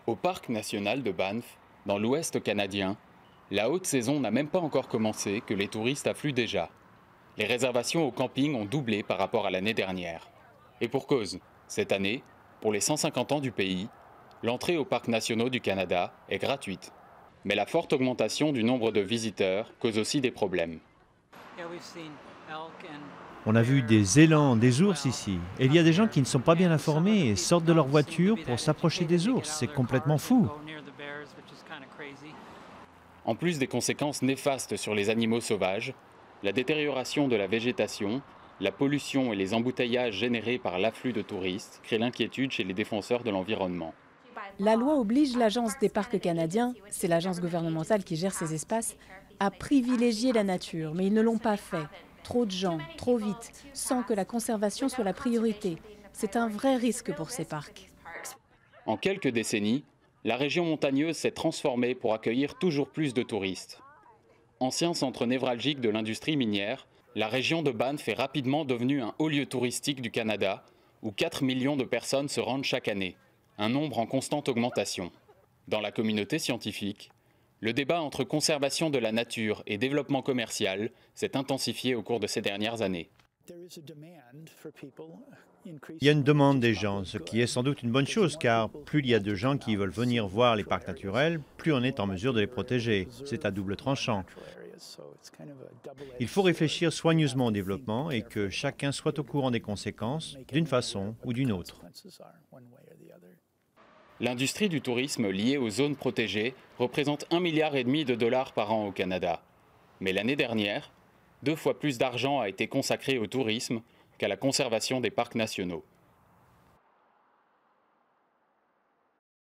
Au parc national de Banff, dans l'ouest canadien, la haute saison n'a même pas encore commencé que les touristes affluent déjà. Les réservations au camping ont doublé par rapport à l'année dernière. Et pour cause, cette année, pour les 150 ans du pays, l'entrée aux parcs nationaux du Canada est gratuite. Mais la forte augmentation du nombre de visiteurs cause aussi des problèmes. On a vu des élans, des ours ici. Et il y a des gens qui ne sont pas bien informés et sortent de leur voiture pour s'approcher des ours. C'est complètement fou. En plus des conséquences néfastes sur les animaux sauvages, la détérioration de la végétation, la pollution et les embouteillages générés par l'afflux de touristes créent l'inquiétude chez les défenseurs de l'environnement. La loi oblige l'Agence des parcs canadiens, c'est l'agence gouvernementale qui gère ces espaces, à privilégier la nature, mais ils ne l'ont pas fait. Trop de gens, trop vite, sans que la conservation soit la priorité. C'est un vrai risque pour ces parcs. En quelques décennies, la région montagneuse s'est transformée pour accueillir toujours plus de touristes. Ancien centre névralgique de l'industrie minière, la région de Banff est rapidement devenue un haut lieu touristique du Canada, où 4 millions de personnes se rendent chaque année, un nombre en constante augmentation. Dans la communauté scientifique, le débat entre conservation de la nature et développement commercial s'est intensifié au cours de ces dernières années. Il y a une demande des gens, ce qui est sans doute une bonne chose, car plus il y a de gens qui veulent venir voir les parcs naturels, plus on est en mesure de les protéger. C'est à double tranchant. Il faut réfléchir soigneusement au développement et que chacun soit au courant des conséquences, d'une façon ou d'une autre. L'industrie du tourisme liée aux zones protégées représente 1,5 milliard de dollars par an au Canada. Mais l'année dernière, 2 fois plus d'argent a été consacré au tourisme qu'à la conservation des parcs nationaux.